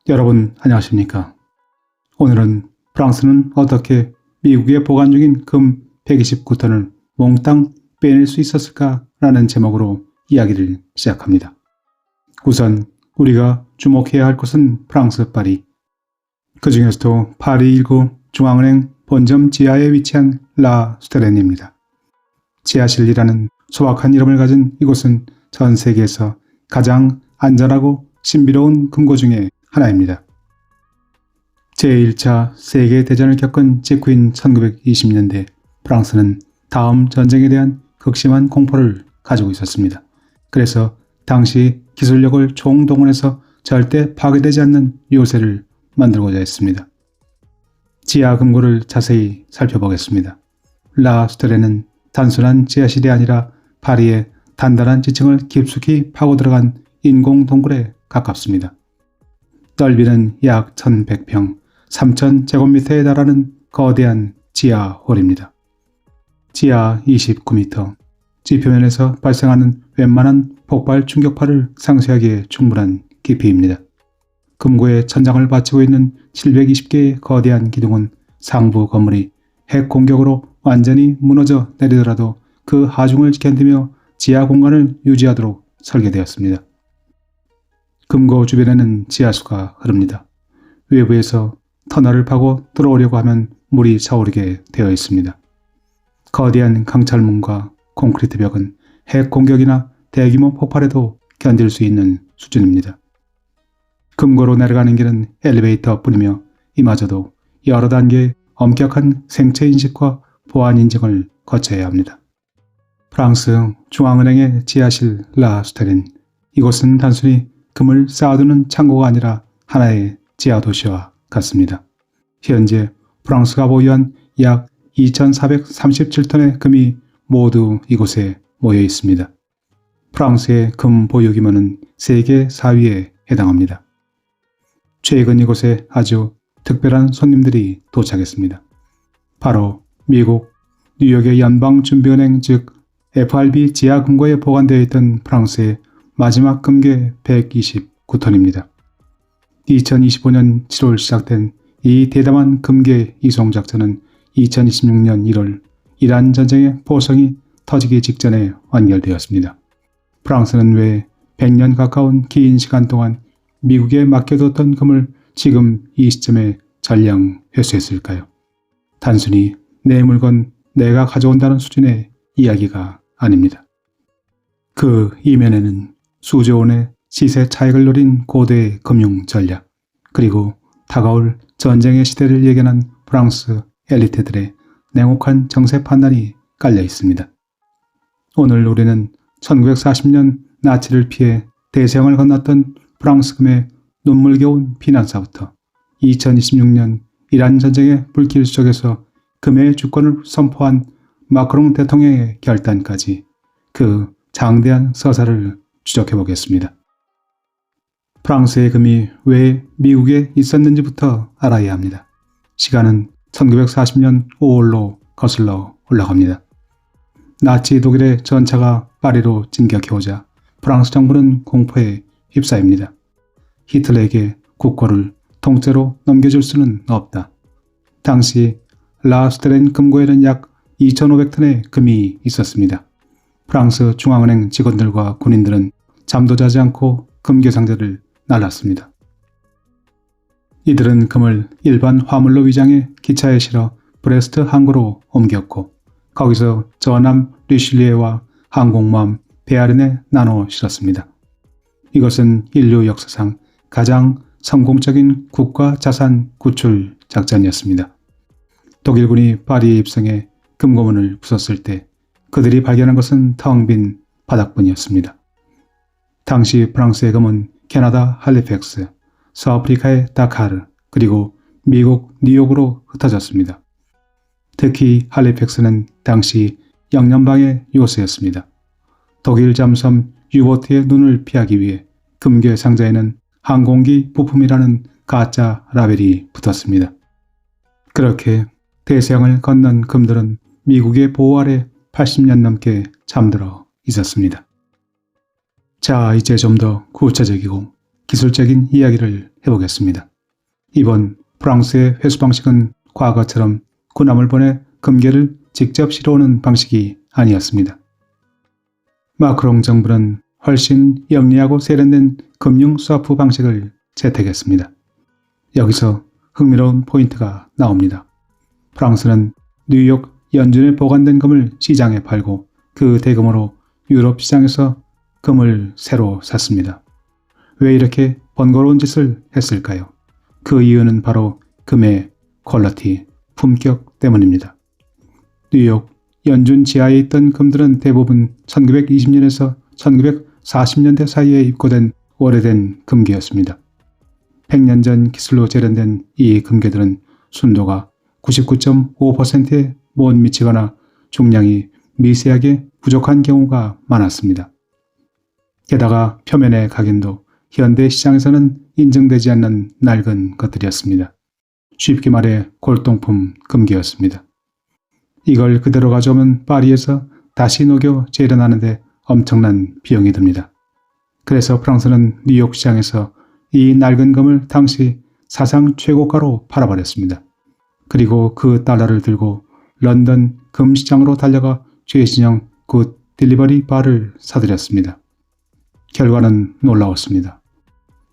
여러분 안녕하십니까? 오늘은 프랑스는 어떻게 미국에 보관 중인 금 129톤을 몽땅 빼낼 수 있었을까? 라는 제목으로 이야기를 시작합니다. 우선 우리가 주목해야 할 곳은 프랑스 파리. 그 중에서도 파리 1구 중앙은행 본점 지하에 위치한 라 수테렌입니다. 지하실이라는 소박한 이름을 가진 이곳은 전 세계에서 가장 안전하고 신비로운 금고 중에 하나입니다. 제1차 세계대전을 겪은 직후인 1920년대 프랑스는 다음 전쟁에 대한 극심한 공포를 가지고 있었습니다. 그래서 당시 기술력을 총동원해서 절대 파괴되지 않는 요새를 만들고자 했습니다. 지하 금고를 자세히 살펴보겠습니다. 라 수테렌은 단순한 지하실이 아니라 파리의 단단한 지층을 깊숙이 파고 들어간 인공 동굴에 가깝습니다. 넓이는 약 1100평, 3000제곱미터에 달하는 거대한 지하홀입니다. 지하 29m, 지표면에서 발생하는 웬만한 폭발 충격파를 상쇄하기에 충분한 깊이입니다. 금고의 천장을 받치고 있는 720개의 거대한 기둥은 상부 건물이 핵 공격으로 완전히 무너져 내리더라도 그 하중을 견디며 지하 공간을 유지하도록 설계되었습니다. 금고 주변에는 지하수가 흐릅니다. 외부에서 터널을 파고 들어오려고 하면 물이 차오르게 되어 있습니다. 거대한 강철문과 콘크리트 벽은 핵 공격이나 대규모 폭발에도 견딜 수 있는 수준입니다. 금고로 내려가는 길은 엘리베이터뿐이며 이마저도 여러 단계의 엄격한 생체 인식과 보안 인증을 거쳐야 합니다. 프랑스 중앙은행의 지하실 라 수테렌. 이곳은 단순히 금을 쌓아두는 창고가 아니라 하나의 지하 도시와 같습니다. 현재 프랑스가 보유한 약 2437톤의 금이 모두 이곳에 모여 있습니다. 프랑스의 금 보유 규모는 세계 4위에 해당합니다. 최근 이곳에 아주 특별한 손님들이 도착했습니다. 바로 미국 뉴욕의 연방준비은행 즉 FRB 지하 금고에 보관되어 있던 프랑스의 마지막 금괴 129톤입니다. 2025년 7월 시작된 이 대담한 금괴 이송 작전은 2026년 1월 이란 전쟁의 포성이 터지기 직전에 완결되었습니다. 프랑스는 왜 100년 가까운 긴 시간 동안 미국에 맡겨뒀던 금을 지금 이 시점에 전량 회수했을까요? 단순히 내 물건 내가 가져온다는 수준의 이야기가 아닙니다. 그 이면에는 수조 원의 시세 차익을 노린 고도의 금융 전략, 그리고 다가올 전쟁의 시대를 예견한 프랑스 엘리트들의 냉혹한 정세 판단이 깔려 있습니다. 오늘 우리는 1940년 나치를 피해 대서양을 건넜던 프랑스 금의 눈물겨운 피난사부터 2026년 이란 전쟁의 불길 속에서 금의 주권을 선포한 마크롱 대통령의 결단까지 그 장대한 서사를 추적해 보겠습니다. 프랑스의 금이 왜 미국에 있었는지부터 알아야 합니다. 시간은 1940년 5월로 거슬러 올라갑니다. 나치 독일의 전차가 파리로 진격해오자 프랑스 정부는 공포에 휩싸입니다. 히틀러에게 국고를 통째로 넘겨줄 수는 없다. 당시 라 수테렌 금고에는 약 2500톤의 금이 있었습니다. 프랑스 중앙은행 직원들과 군인들은 잠도 자지 않고 금괴 상자를 날랐습니다. 이들은 금을 일반 화물로 위장해 기차에 실어 브레스트 항구로 옮겼고 거기서 저남 리슐리에와 항공모함 베아른에 나눠 실었습니다. 이것은 인류 역사상 가장 성공적인 국가 자산 구출 작전이었습니다. 독일군이 파리에 입성해 금고문을 부쉈을 때 그들이 발견한 것은 텅 빈 바닥뿐이었습니다. 당시 프랑스의 금은 캐나다 할리팩스, 서아프리카의 다카르, 그리고 미국 뉴욕으로 흩어졌습니다. 특히 할리팩스는 당시 영연방의 요새였습니다. 독일 잠수함 유보트의 눈을 피하기 위해 금괴 상자에는 항공기 부품이라는 가짜 라벨이 붙었습니다. 그렇게 대서양을 건넌 금들은 미국의 보호 아래 80년 넘게 잠들어 있었습니다. 자, 이제 좀 더 구체적이고 기술적인 이야기를 해보겠습니다. 이번 프랑스의 회수 방식은 과거처럼 군함을 보내 금괴를 직접 실어오는 방식이 아니었습니다. 마크롱 정부는 훨씬 영리하고 세련된 금융 스와프 방식을 채택했습니다. 여기서 흥미로운 포인트가 나옵니다. 프랑스는 뉴욕 연준에 보관된 금을 시장에 팔고 그 대금으로 유럽 시장에서 금을 새로 샀습니다. 왜 이렇게 번거로운 짓을 했을까요? 그 이유는 바로 금의 퀄리티, 품격 때문입니다. 뉴욕 연준 지하에 있던 금들은 대부분 1920년에서 1940년대 사이에 입고된 오래된 금괴였습니다. 100년 전 기술로 제련된 이 금괴들은 순도가 99.5%에 못 미치거나 중량이 미세하게 부족한 경우가 많았습니다. 게다가 표면의 각인도 현대 시장에서는 인정되지 않는 낡은 것들이었습니다. 쉽게 말해 골동품 금괴였습니다. 이걸 그대로 가져오면 파리에서 다시 녹여 재련하는데 엄청난 비용이 듭니다. 그래서 프랑스는 뉴욕 시장에서 이 낡은 금을 당시 사상 최고가로 팔아버렸습니다. 그리고 그 달러를 들고 런던 금시장으로 달려가 최신형 굿 딜리버리 바를 사들였습니다. 결과는 놀라웠습니다.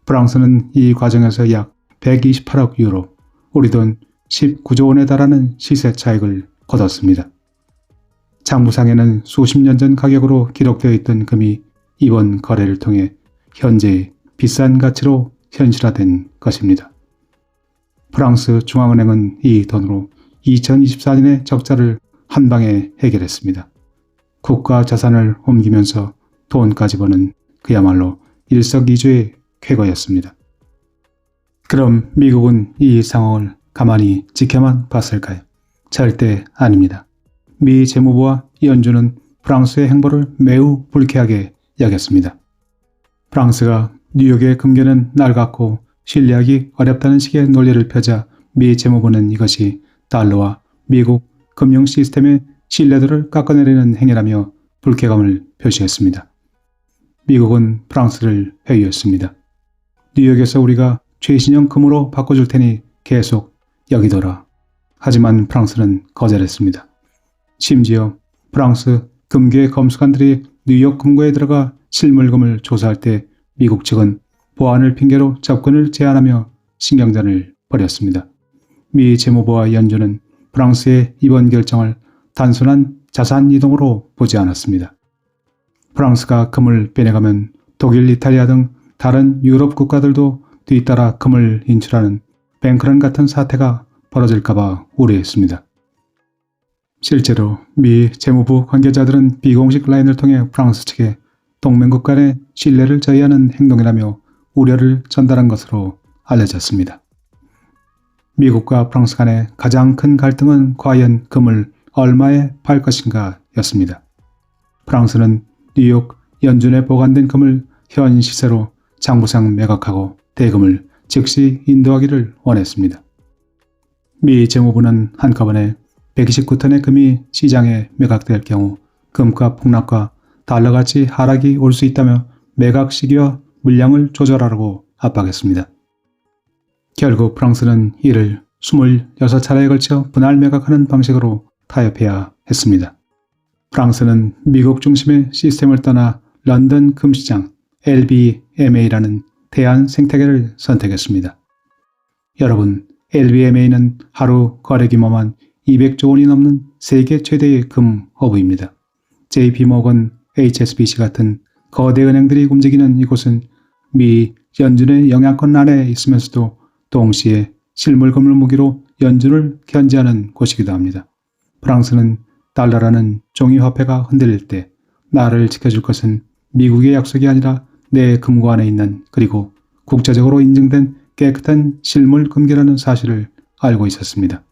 프랑스는 이 과정에서 약 128억 유로, 우리 돈 19조 원에 달하는 시세 차익을 거뒀습니다. 장부상에는 수십 년 전 가격으로 기록되어 있던 금이 이번 거래를 통해 현재의 비싼 가치로 현실화된 것입니다. 프랑스 중앙은행은 이 돈으로 2024년의 적자를 한방에 해결했습니다. 국가 자산을 옮기면서 돈까지 버는 그야말로 일석이조의 쾌거였습니다. 그럼 미국은 이 상황을 가만히 지켜만 봤을까요? 절대 아닙니다. 미 재무부와 연준은 프랑스의 행보를 매우 불쾌하게 여겼습니다. 프랑스가 뉴욕의 금괴는 낡았고 신뢰하기 어렵다는 식의 논리를 펴자 미 재무부는 이것이 달러와 미국 금융 시스템의 신뢰도를 깎아내리는 행위라며 불쾌감을 표시했습니다. 미국은 프랑스를 회유했습니다. 뉴욕에서 우리가 최신형 금으로 바꿔줄 테니 계속 여기둬라. 하지만 프랑스는 거절했습니다. 심지어 프랑스 금괴 검수관들이 뉴욕 금고에 들어가 실물금을 조사할 때 미국 측은 보안을 핑계로 접근을 제한하며 신경전을 벌였습니다. 미 재무부와 연준은 프랑스의 이번 결정을 단순한 자산 이동으로 보지 않았습니다. 프랑스가 금을 빼내가면 독일, 이탈리아 등 다른 유럽 국가들도 뒤따라 금을 인출하는 뱅크런 같은 사태가 벌어질까봐 우려했습니다. 실제로 미 재무부 관계자들은 비공식 라인을 통해 프랑스 측에 동맹국 간의 신뢰를 저해하는 행동이라며 우려를 전달한 것으로 알려졌습니다. 미국과 프랑스 간의 가장 큰 갈등은 과연 금을 얼마에 팔 것인가 였습니다. 프랑스는 뉴욕 연준에 보관된 금을 현 시세로 장부상 매각하고 대금을 즉시 인도하기를 원했습니다. 미 재무부는 한꺼번에 129톤의 금이 시장에 매각될 경우 금값 폭락과 달러가치 하락이 올 수 있다며 매각 시기와 물량을 조절하라고 압박했습니다. 결국 프랑스는 이를 26차례에 걸쳐 분할 매각하는 방식으로 타협해야 했습니다. 프랑스는 미국 중심의 시스템을 떠나 런던 금시장 LBMA라는 대안 생태계를 선택했습니다. 여러분, LBMA는 하루 거래 규모만 200조 원이 넘는 세계 최대의 금 허브입니다. JP모건, HSBC 같은 거대 은행들이 움직이는 이곳은 미 연준의 영향권 안에 있으면서도 동시에 실물금을 무기로 연준을 견제하는 곳이기도 합니다. 프랑스는 달러라는 종이화폐가 흔들릴 때 나를 지켜줄 것은 미국의 약속이 아니라 내 금고 안에 있는 그리고 국제적으로 인증된 깨끗한 실물 금괴라는 사실을 알고 있었습니다.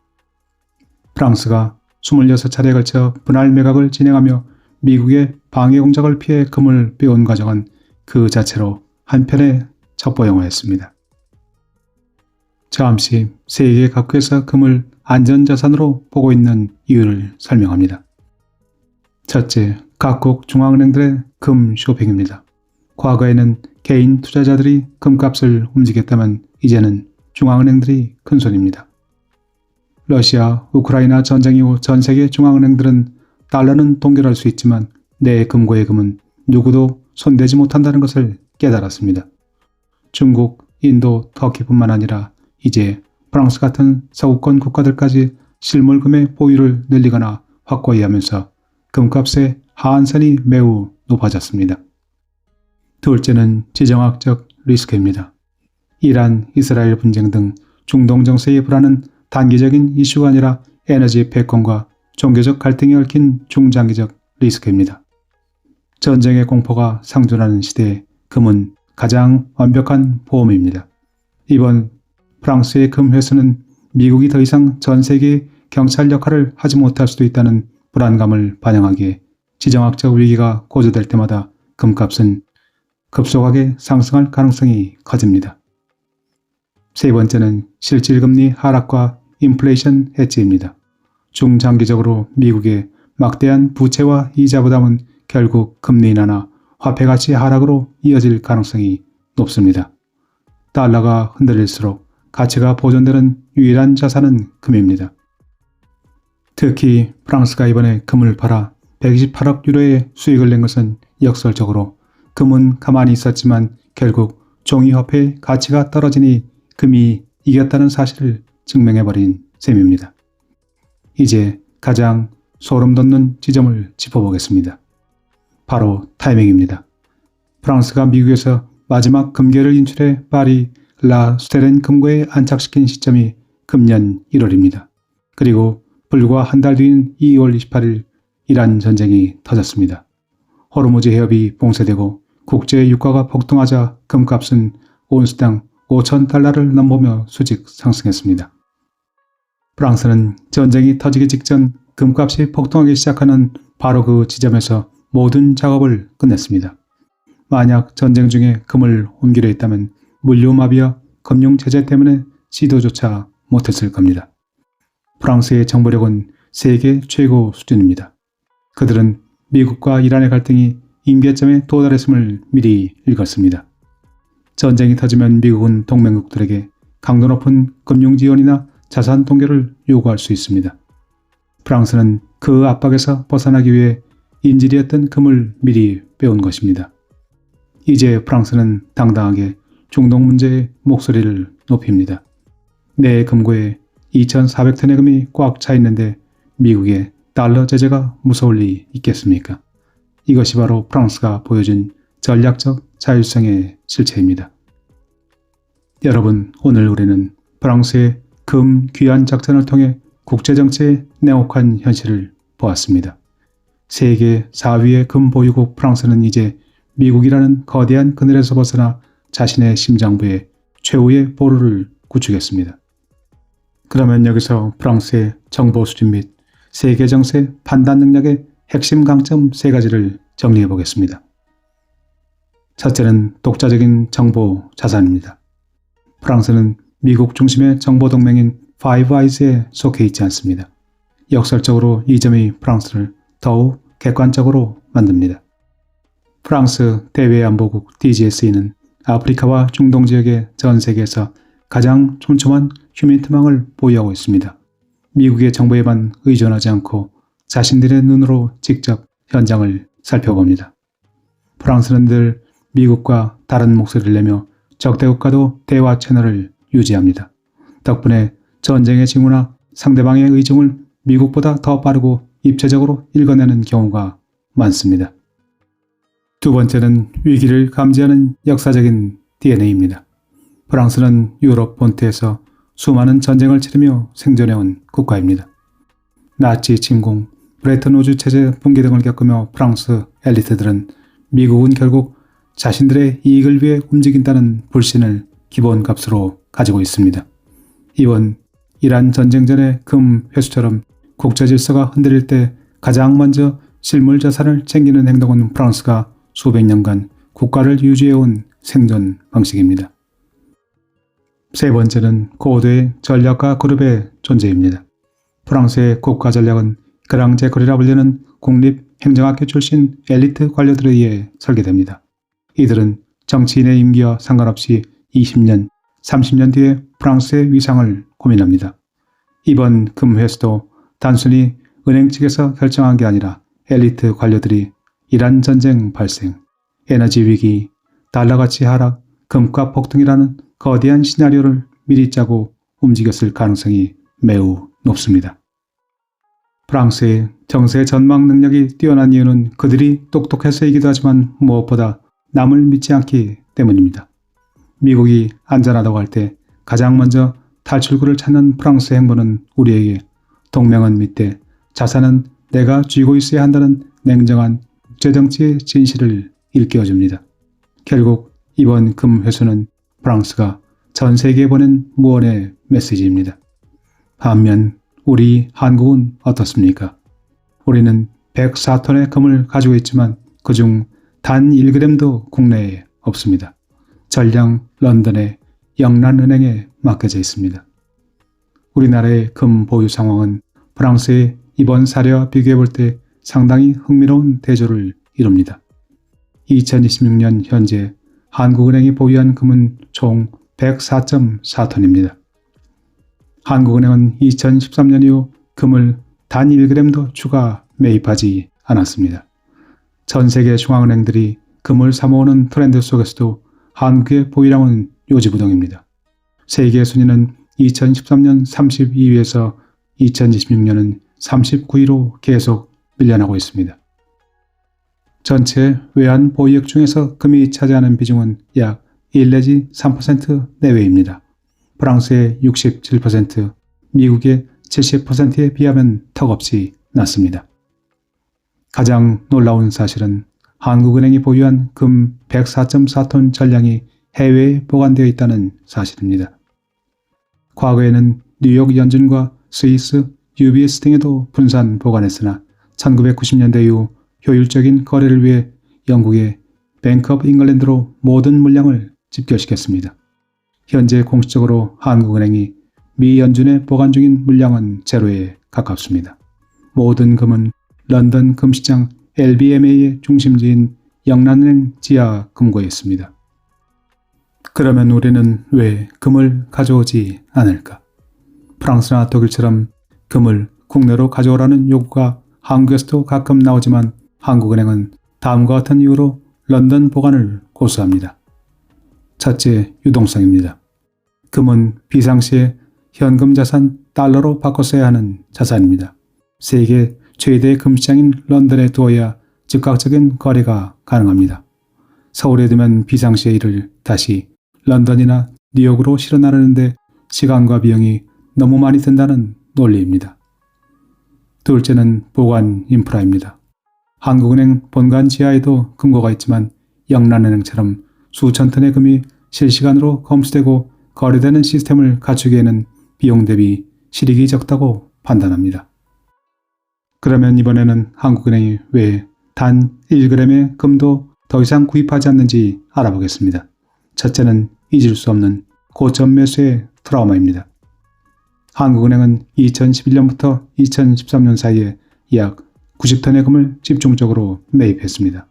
프랑스가 26차례에 걸쳐 분할 매각을 진행하며 미국의 방해 공작을 피해 금을 빼온 과정은 그 자체로 한편의 첩보 영화였습니다. 잠시 세계 각국에서 금을 안전자산으로 보고 있는 이유를 설명합니다. 첫째, 각국 중앙은행들의 금 쇼핑입니다. 과거에는 개인 투자자들이 금값을 움직였다면 이제는 중앙은행들이 큰손입니다. 러시아, 우크라이나 전쟁 이후 전 세계 중앙은행들은 달러는 동결할 수 있지만 내 금고의 금은 누구도 손대지 못한다는 것을 깨달았습니다. 중국, 인도, 터키뿐만 아니라 이제 프랑스 같은 서구권 국가들까지 실물금의 보유를 늘리거나 확고히 하면서 금값의 하한선이 매우 높아졌습니다. 둘째는 지정학적 리스크입니다. 이란, 이스라엘 분쟁 등 중동 정세의 불안은 단기적인 이슈가 아니라 에너지 패권과 종교적 갈등이 얽힌 중장기적 리스크입니다. 전쟁의 공포가 상존하는 시대에 금은 가장 완벽한 보험입니다. 이번 프랑스의 금 회수는 미국이 더 이상 전 세계의 경찰 역할을 하지 못할 수도 있다는 불안감을 반영하기에 지정학적 위기가 고조될 때마다 금값은 급속하게 상승할 가능성이 커집니다. 세 번째는 실질금리 하락과 인플레이션 해지입니다. 중장기적으로 미국의 막대한 부채와 이자 부담은 결국 금리 인하나 화폐 가치 하락으로 이어질 가능성이 높습니다. 달러가 흔들릴수록 가치가 보존되는 유일한 자산은 금입니다. 특히 프랑스가 이번에 금을 팔아 128억 유로의 수익을 낸 것은 역설적으로 금은 가만히 있었지만 결국 종이화폐의 가치가 떨어지니 금이 이겼다는 사실을 증명해버린 셈입니다. 이제 가장 소름 돋는 지점을 짚어보겠습니다. 바로 타이밍입니다. 프랑스가 미국에서 마지막 금괴를 인출해 파리 라 수테렌 금고에 안착시킨 시점이 금년 1월입니다. 그리고 불과 한 달 뒤인 2월 28일 이란 전쟁이 터졌습니다. 호르무즈 해협이 봉쇄되고 국제 유가가 폭등하자 금값은 온스당 5,000달러를 넘보며 수직 상승했습니다. 프랑스는 전쟁이 터지기 직전 금값이 폭등하기 시작하는 바로 그 지점에서 모든 작업을 끝냈습니다. 만약 전쟁 중에 금을 옮기려 했다면 물류마비와 금융 제재 때문에 시도조차 못했을 겁니다. 프랑스의 정보력은 세계 최고 수준입니다. 그들은 미국과 이란의 갈등이 임계점에 도달했음을 미리 읽었습니다. 전쟁이 터지면 미국은 동맹국들에게 강도 높은 금융 지원이나 자산 동결을 요구할 수 있습니다. 프랑스는 그 압박에서 벗어나기 위해 인질이었던 금을 미리 빼온 것입니다. 이제 프랑스는 당당하게 중동 문제에 목소리를 높입니다. 내 금고에 2,400톤의 금이 꽉 차 있는데 미국의 달러 제재가 무서울 리 있겠습니까? 이것이 바로 프랑스가 보여준 전략적 자율성의 실체입니다. 여러분, 오늘 우리는 프랑스의 금 귀환 작전을 통해 국제정치의 냉혹한 현실을 보았습니다. 세계 4위의 금 보유국 프랑스는 이제 미국이라는 거대한 그늘에서 벗어나 자신의 심장부에 최후의 보루를 구축했습니다. 그러면 여기서 프랑스의 정보 수집 및 세계 정세 판단 능력의 핵심 강점 3가지를 정리해 보겠습니다. 첫째는 독자적인 정보 자산입니다. 프랑스는 미국 중심의 정보 동맹인 파이브 아이즈에 속해 있지 않습니다. 역설적으로 이 점이 프랑스를 더욱 객관적으로 만듭니다. 프랑스 대외안보국 DGSE는 아프리카와 중동 지역의 전 세계에서 가장 촘촘한 휴민트망을 보유하고 있습니다. 미국의 정보에만 의존하지 않고 자신들의 눈으로 직접 현장을 살펴봅니다. 프랑스는 늘 미국과 다른 목소리를 내며 적대국과도 대화 채널을 유지합니다. 덕분에 전쟁의 징후나 상대방의 의중을 미국보다 더 빠르고 입체적으로 읽어내는 경우가 많습니다. 두 번째는 위기를 감지하는 역사적인 DNA입니다. 프랑스는 유럽 본토에서 수많은 전쟁을 치르며 생존해온 국가입니다. 나치 침공, 브레튼 우즈 체제 붕괴 등을 겪으며 프랑스 엘리트들은 미국은 결국 자신들의 이익을 위해 움직인다는 불신을 기본값으로 가지고 있습니다. 이번 이란 전쟁 전의 금 회수처럼 국제 질서가 흔들릴 때 가장 먼저 실물 자산을 챙기는 행동은 프랑스가 수백 년간 국가를 유지해온 생존 방식입니다. 세 번째는 고도의 전략가 그룹의 존재입니다. 프랑스의 국가 전략은 그랑제콜이라 불리는 국립행정학교 출신 엘리트 관료들에 의해 설계됩니다. 이들은 정치인의 임기와 상관없이 20년, 30년 뒤에 프랑스의 위상을 고민합니다. 이번 금 회수도 단순히 은행 측에서 결정한 게 아니라 엘리트 관료들이 이란 전쟁 발생, 에너지 위기, 달러 가치 하락, 금값 폭등이라는 거대한 시나리오를 미리 짜고 움직였을 가능성이 매우 높습니다. 프랑스의 정세 전망 능력이 뛰어난 이유는 그들이 똑똑해서이기도 하지만 무엇보다 남을 믿지 않기 때문입니다. 미국이 안전하다고 할 때 가장 먼저 탈출구를 찾는 프랑스의 행보는 우리에게 동맹은 믿되 자산은 내가 쥐고 있어야 한다는 냉정한 국제정치의 진실을 일깨워줍니다. 결국 이번 금 회수는 프랑스가 전 세계에 보낸 무언의 메시지입니다. 반면 우리 한국은 어떻습니까? 우리는 104톤의 금을 가지고 있지만 그중 단 1g도 국내에 없습니다. 전량 런던의 영란은행에 맡겨져 있습니다. 우리나라의 금 보유 상황은 프랑스의 이번 사례와 비교해 볼 때 상당히 흥미로운 대조를 이룹니다. 2026년 현재 한국은행이 보유한 금은 총 104.4톤입니다. 한국은행은 2013년 이후 금을 단 1g도 추가 매입하지 않았습니다. 전 세계 중앙은행들이 금을 사모으는 트렌드 속에서도 한국의 보유량은 요지부동입니다. 세계 순위는 2013년 32위에서 2026년은 39위로 계속 밀려나고 있습니다. 전체 외환 보유액 중에서 금이 차지하는 비중은 약 1 내지 3% 내외입니다. 프랑스의 67%, 미국의 70%에 비하면 턱없이 낮습니다. 가장 놀라운 사실은 한국은행이 보유한 금 104.4톤 전량이 해외에 보관되어 있다는 사실입니다. 과거에는 뉴욕 연준과 스위스, UBS 등에도 분산 보관했으나 1990년대 이후 효율적인 거래를 위해 영국의 뱅크 오브 잉글랜드로 모든 물량을 집결시켰습니다. 현재 공식적으로 한국은행이 미 연준에 보관 중인 물량은 제로에 가깝습니다. 모든 금은 런던 금시장 LBMA의 중심지인 영란은행 지하 금고에 있습니다. 그러면 우리는 왜 금을 가져오지 않을까? 프랑스나 독일처럼 금을 국내로 가져오라는 요구가 한국에서도 가끔 나오지만 한국은행은 다음과 같은 이유로 런던 보관을 고수합니다. 첫째, 유동성입니다. 금은 비상시에 현금 자산 달러로 바꿔 써야 하는 자산입니다. 세계 최대 금시장인 런던에 두어야 즉각적인 거래가 가능합니다. 서울에 두면 비상시의 일을 다시 런던이나 뉴욕으로 실어 나르는데 시간과 비용이 너무 많이 든다는 논리입니다. 둘째는 보관 인프라입니다. 한국은행 본관 지하에도 금고가 있지만 영란은행처럼 수천 톤의 금이 실시간으로 검수되고 거래되는 시스템을 갖추기에는 비용 대비 실익이 적다고 판단합니다. 그러면 이번에는 한국은행이 왜 단 1g의 금도 더 이상 구입하지 않는지 알아보겠습니다. 첫째는 잊을 수 없는 고점 매수의 트라우마입니다. 한국은행은 2011년부터 2013년 사이에 약 90톤의 금을 집중적으로 매입했습니다.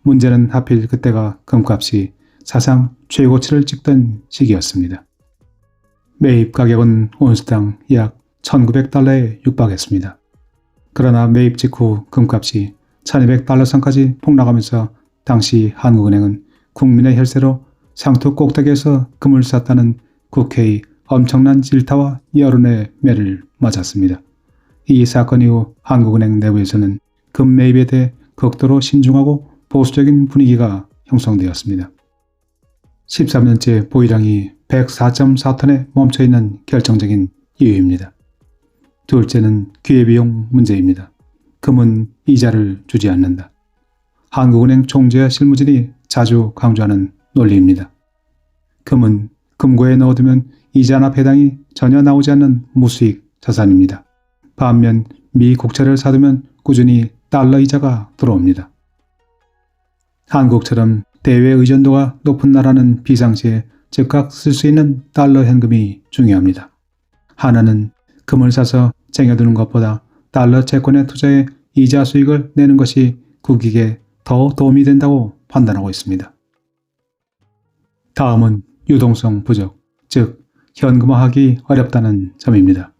문제는 하필 그때가 금값이 사상 최고치를 찍던 시기였습니다. 매입 가격은 온스당 약 1900달러에 육박했습니다. 그러나 매입 직후 금값이 1200달러 선까지 폭락하면서 당시 한국은행은 국민의 혈세로 상투 꼭대기에서 금을 샀다는 국회의 엄청난 질타와 여론의 매를 맞았습니다. 이 사건 이후 한국은행 내부에서는 금 매입에 대해 극도로 신중하고 보수적인 분위기가 형성되었습니다. 13년째 보유량이 104.4톤에 멈춰있는 결정적인 이유입니다. 둘째는 기회비용 문제입니다. 금은 이자를 주지 않는다. 한국은행 총재와 실무진이 자주 강조하는 논리입니다. 금은 금고에 넣어두면 이자나 배당이 전혀 나오지 않는 무수익 자산입니다. 반면 미 국채를 사두면 꾸준히 달러 이자가 들어옵니다. 한국처럼 대외 의존도가 높은 나라는 비상시에 즉각 쓸 수 있는 달러 현금이 중요합니다. 하나는 금을 사서 쟁여두는 것보다 달러 채권에 투자해 이자 수익을 내는 것이 국익에 더 도움이 된다고 판단하고 있습니다. 다음은 유동성 부족, 즉 현금화하기 어렵다는 점입니다.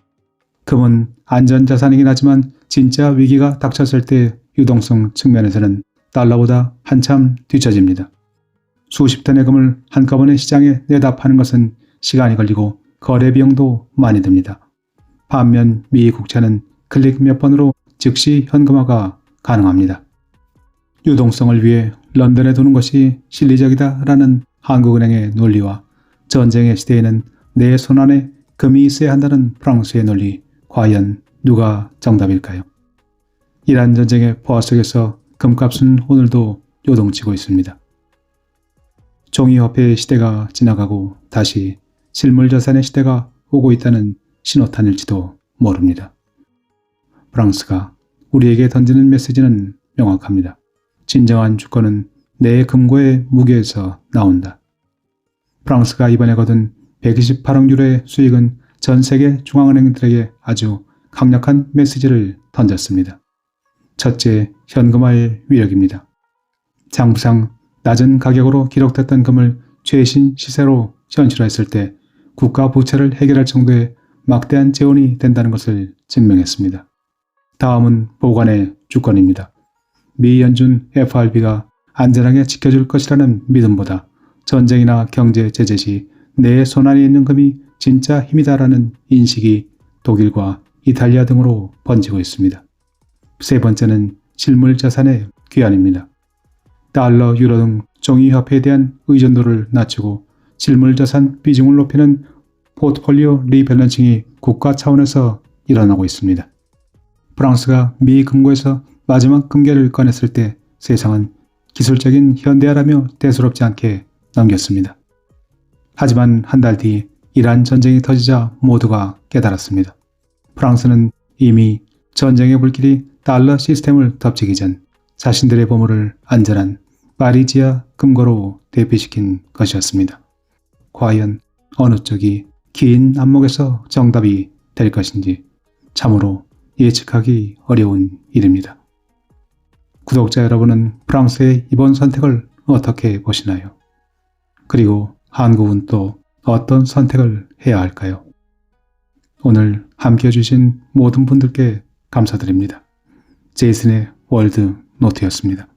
금은 안전자산이긴 하지만 진짜 위기가 닥쳤을 때 유동성 측면에서는 달러보다 한참 뒤처집니다. 수십 톤의 금을 한꺼번에 시장에 내다 파는 것은 시간이 걸리고 거래 비용도 많이 듭니다. 반면 미 국채는 클릭 몇 번으로 즉시 현금화가 가능합니다. 유동성을 위해 런던에 두는 것이 실리적이다라는 한국은행의 논리와 전쟁의 시대에는 내 손안에 금이 있어야 한다는 프랑스의 논리, 과연 누가 정답일까요? 이란 전쟁의 포화 속에서 금값은 오늘도 요동치고 있습니다. 종이화폐의 시대가 지나가고 다시 실물자산의 시대가 오고 있다는 신호탄일지도 모릅니다. 프랑스가 우리에게 던지는 메시지는 명확합니다. 진정한 주권은 내 금고의 무게에서 나온다. 프랑스가 이번에 거둔 128억 유로의 수익은 전 세계 중앙은행들에게 아주 강력한 메시지를 던졌습니다. 첫째, 현금화의 위력입니다. 장부상 낮은 가격으로 기록됐던 금을 최신 시세로 현실화했을 때 국가 부채를 해결할 정도의 막대한 재원이 된다는 것을 증명했습니다. 다음은 보관의 주권입니다. 미 연준 FRB가 안전하게 지켜줄 것이라는 믿음보다 전쟁이나 경제 제재 시 내 손안에 있는 금이 진짜 힘이다라는 인식이 독일과 이탈리아 등으로 번지고 있습니다. 세 번째는 실물 자산의 귀환입니다. 달러, 유로 등 종이화폐에 대한 의존도를 낮추고 실물 자산 비중을 높이는 포트폴리오 리밸런싱이 국가 차원에서 일어나고 있습니다. 프랑스가 미 금고에서 마지막 금괴를 꺼냈을 때 세상은 기술적인 현대화라며 대수롭지 않게 넘겼습니다. 하지만 한 달 뒤 이란 전쟁이 터지자 모두가 깨달았습니다. 프랑스는 이미 전쟁의 불길이 달러 시스템을 덮치기 전 자신들의 보물을 안전한 파리지아 금고로 대피시킨 것이었습니다. 과연 어느 쪽이 긴 안목에서 정답이 될 것인지 참으로 예측하기 어려운 일입니다. 구독자 여러분은 프랑스의 이번 선택을 어떻게 보시나요? 그리고 한국은 또 어떤 선택을 해야 할까요? 오늘 함께 해주신 모든 분들께 감사드립니다. 제이슨의 월드 노트였습니다.